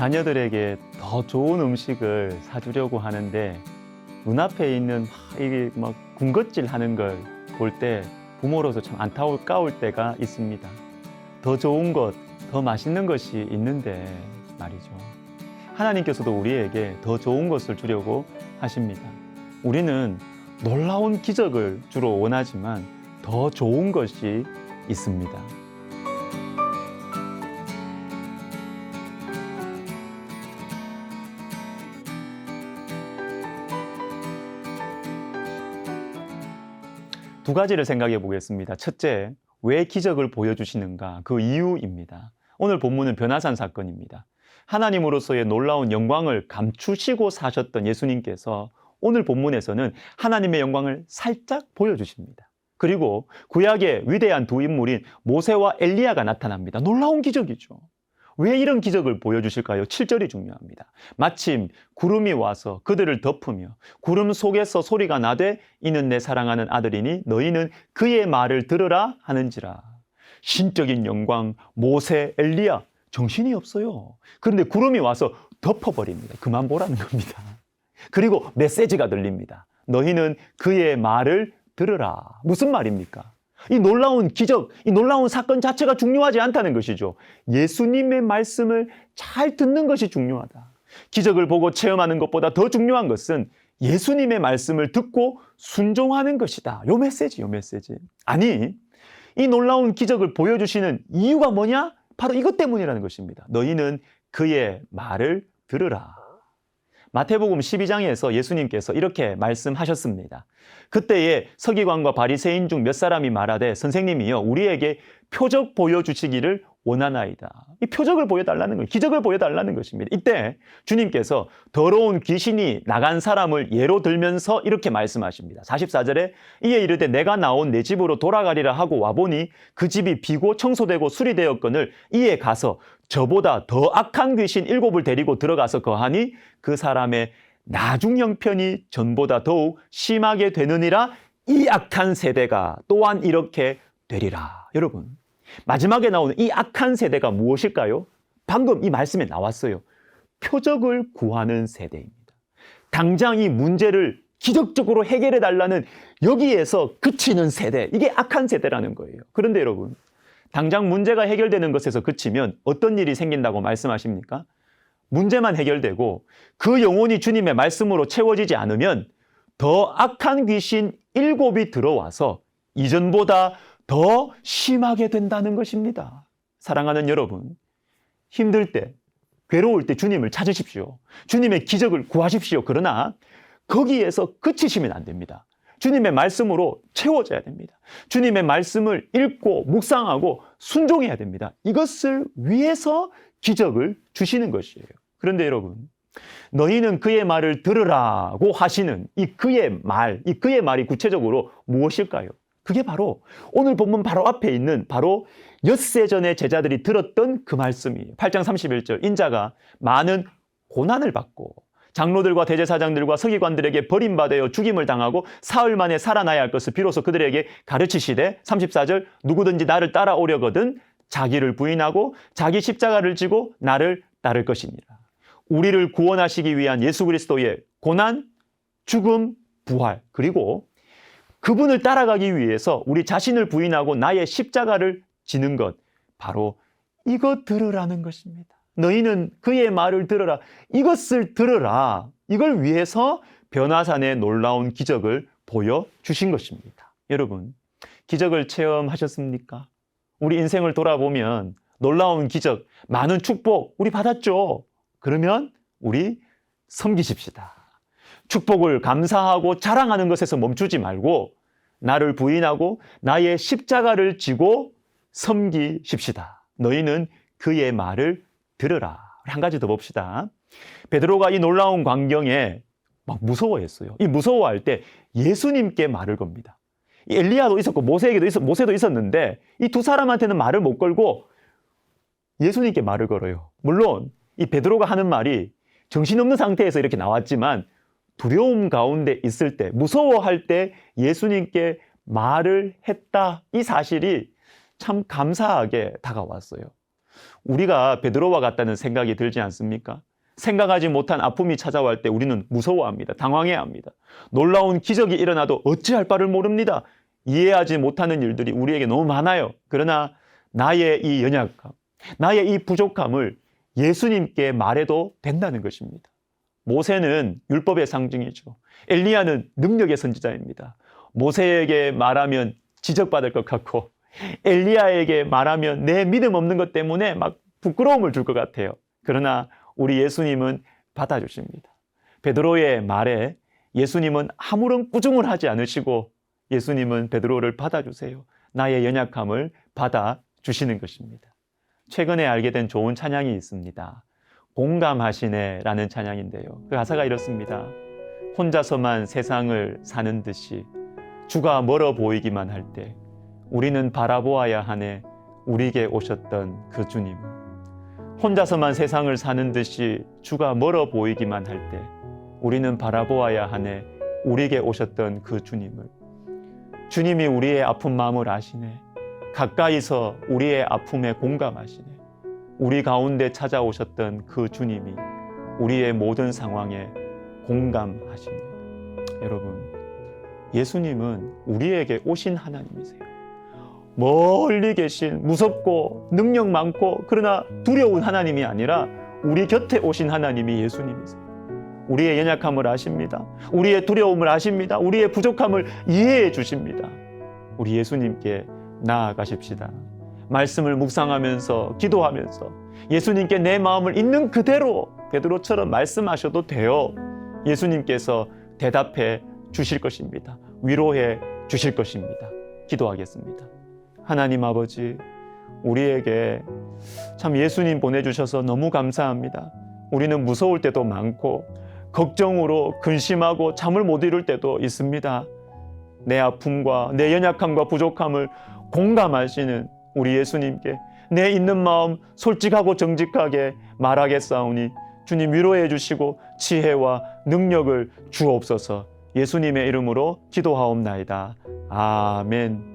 자녀들에게 더 좋은 음식을 사주려고 하는데 눈앞에 있는 이게 막 군것질 하는 걸 볼 때 부모로서 참 안타까울 때가 있습니다. 더 좋은 것, 더 맛있는 것이 있는데 말이죠. 하나님께서도 우리에게 더 좋은 것을 주려고 하십니다. 우리는 놀라운 기적을 주로 원하지만 더 좋은 것이 있습니다. 두 가지를 생각해 보겠습니다. 첫째, 왜 기적을 보여주시는가? 그 이유입니다. 오늘 본문은 변화산 사건입니다. 하나님으로서의 놀라운 영광을 감추시고 사셨던 예수님께서 오늘 본문에서는 하나님의 영광을 살짝 보여주십니다. 그리고 구약의 위대한 두 인물인 모세와 엘리야가 나타납니다. 놀라운 기적이죠. 왜 이런 기적을 보여주실까요? 7절이 중요합니다. 마침 구름이 와서 그들을 덮으며 구름 속에서 소리가 나되 이는 내 사랑하는 아들이니 너희는 그의 말을 들으라 하는지라. 신적인 영광, 모세, 엘리야 정신이 없어요. 그런데 구름이 와서 덮어버립니다. 그만 보라는 겁니다. 그리고 메시지가 들립니다. 너희는 그의 말을 들으라. 무슨 말입니까? 이 놀라운 기적, 이 놀라운 사건 자체가 중요하지 않다는 것이죠. 예수님의 말씀을 잘 듣는 것이 중요하다. 기적을 보고 체험하는 것보다 더 중요한 것은 예수님의 말씀을 듣고 순종하는 것이다. 요 메시지. 아니, 이 놀라운 기적을 보여주시는 이유가 뭐냐? 바로 이것 때문이라는 것입니다. 너희는 그의 말을 들으라. 마태복음 12장에서 예수님께서 이렇게 말씀하셨습니다. 그때에 서기관과 바리새인 중 몇 사람이 말하되 선생님이여 우리에게 표적 보여주시기를 원하나이다. 이 표적을 보여달라는 거예요. 기적을 보여달라는 것입니다. 이때 주님께서 더러운 귀신이 나간 사람을 예로 들면서 이렇게 말씀하십니다. 44절에 이에 이르되 내가 나온 내 집으로 돌아가리라 하고 와보니 그 집이 비고 청소되고 수리되었거늘 이에 가서 저보다 더 악한 귀신 7을 데리고 들어가서 거하니 그 사람의 나중 형편이 전보다 더욱 심하게 되느니라. 이 악한 세대가 또한 이렇게 되리라. 여러분, 마지막에 나오는 이 악한 세대가 무엇일까요? 방금 이 말씀에 나왔어요. 표적을 구하는 세대입니다. 당장 이 문제를 기적적으로 해결해 달라는 여기에서 그치는 세대, 이게 악한 세대라는 거예요. 그런데 여러분, 당장 문제가 해결되는 것에서 그치면 어떤 일이 생긴다고 말씀하십니까? 문제만 해결되고 그 영혼이 주님의 말씀으로 채워지지 않으면 더 악한 귀신 7이 들어와서 이전보다 더 심하게 된다는 것입니다. 사랑하는 여러분, 힘들 때, 괴로울 때 주님을 찾으십시오. 주님의 기적을 구하십시오. 그러나 거기에서 그치시면 안 됩니다. 주님의 말씀으로 채워져야 됩니다. 주님의 말씀을 읽고 묵상하고 순종해야 됩니다. 이것을 위해서 기적을 주시는 것이에요. 그런데 여러분, 너희는 그의 말을 들으라고 하시는 이 그의 말이 구체적으로 무엇일까요? 그게 바로 오늘 본문 바로 앞에 있는 바로 엿새 전에 제자들이 들었던 그 말씀이에요. 8장 31절 인자가 많은 고난을 받고 장로들과 대제사장들과 서기관들에게 버림받아 죽임을 당하고 사흘 만에 살아나야 할 것을 비로소 그들에게 가르치시되 34절 누구든지 나를 따라오려거든 자기를 부인하고 자기 십자가를 지고 나를 따를 것이니라. 우리를 구원하시기 위한 예수 그리스도의 고난, 죽음, 부활 그리고 그분을 따라가기 위해서 우리 자신을 부인하고 나의 십자가를 지는 것 바로 이것 들으라는 것입니다. 너희는 그의 말을 들으라. 이것을 들으라. 이걸 위해서 변화산의 놀라운 기적을 보여주신 것입니다. 여러분, 기적을 체험하셨습니까? 우리 인생을 돌아보면 놀라운 기적, 많은 축복 우리 받았죠? 그러면 우리 섬기십시다. 축복을 감사하고 자랑하는 것에서 멈추지 말고 나를 부인하고 나의 십자가를 지고 섬기십시다. 너희는 그의 말을 들으라. 한 가지 더 봅시다. 베드로가 이 놀라운 광경에 막 무서워했어요. 이 무서워할 때 예수님께 말을 겁니다. 이 엘리야도 있었고 모세도 있었는데 이 두 사람한테는 말을 못 걸고 예수님께 말을 걸어요. 물론 이 베드로가 하는 말이 정신없는 상태에서 이렇게 나왔지만 두려움 가운데 있을 때, 무서워할 때 예수님께 말을 했다. 이 사실이 참 감사하게 다가왔어요. 우리가 베드로와 같다는 생각이 들지 않습니까? 생각하지 못한 아픔이 찾아올 때 우리는 무서워합니다. 당황해야 합니다. 놀라운 기적이 일어나도 어찌할 바를 모릅니다. 이해하지 못하는 일들이 우리에게 너무 많아요. 그러나 나의 이 연약함, 나의 이 부족함을 예수님께 말해도 된다는 것입니다. 모세는 율법의 상징이죠. 엘리야는 능력의 선지자입니다. 모세에게 말하면 지적받을 것 같고 엘리야에게 말하면 내 믿음 없는 것 때문에 막 부끄러움을 줄 것 같아요. 그러나 우리 예수님은 받아주십니다. 베드로의 말에 예수님은 아무런 꾸중을 하지 않으시고 예수님은 베드로를 받아주세요. 나의 연약함을 받아주시는 것입니다. 최근에 알게 된 좋은 찬양이 있습니다. 공감하시네 라는 찬양인데요. 그 가사가 이렇습니다. 혼자서만 세상을 사는 듯이 주가 멀어 보이기만 할 때 우리는 바라보아야 하네 우리에게 오셨던 그 주님을. 혼자서만 세상을 사는 듯이 주가 멀어 보이기만 할 때 우리는 바라보아야 하네 우리에게 오셨던 그 주님을. 주님이 우리의 아픈 마음을 아시네. 가까이서 우리의 아픔에 공감하시네. 우리 가운데 찾아오셨던 그 주님이 우리의 모든 상황에 공감하십니다. 여러분, 예수님은 우리에게 오신 하나님이세요. 멀리 계신 무섭고 능력 많고 그러나 두려운 하나님이 아니라 우리 곁에 오신 하나님이 예수님이세요. 우리의 연약함을 아십니다. 우리의 두려움을 아십니다. 우리의 부족함을 이해해 주십니다. 우리 예수님께 나아가십시다. 말씀을 묵상하면서 기도하면서 예수님께 내 마음을 있는 그대로 베드로처럼 말씀하셔도 돼요. 예수님께서 대답해 주실 것입니다. 위로해 주실 것입니다. 기도하겠습니다. 하나님 아버지, 우리에게 참 예수님 보내주셔서 너무 감사합니다. 우리는 무서울 때도 많고 걱정으로 근심하고 잠을 못 이룰 때도 있습니다. 내 아픔과 내 연약함과 부족함을 공감하시는 우리 예수님께 내 있는 마음 솔직하고 정직하게 말하겠사오니 주님 위로해 주시고 지혜와 능력을 주옵소서. 예수님의 이름으로 기도하옵나이다. 아멘.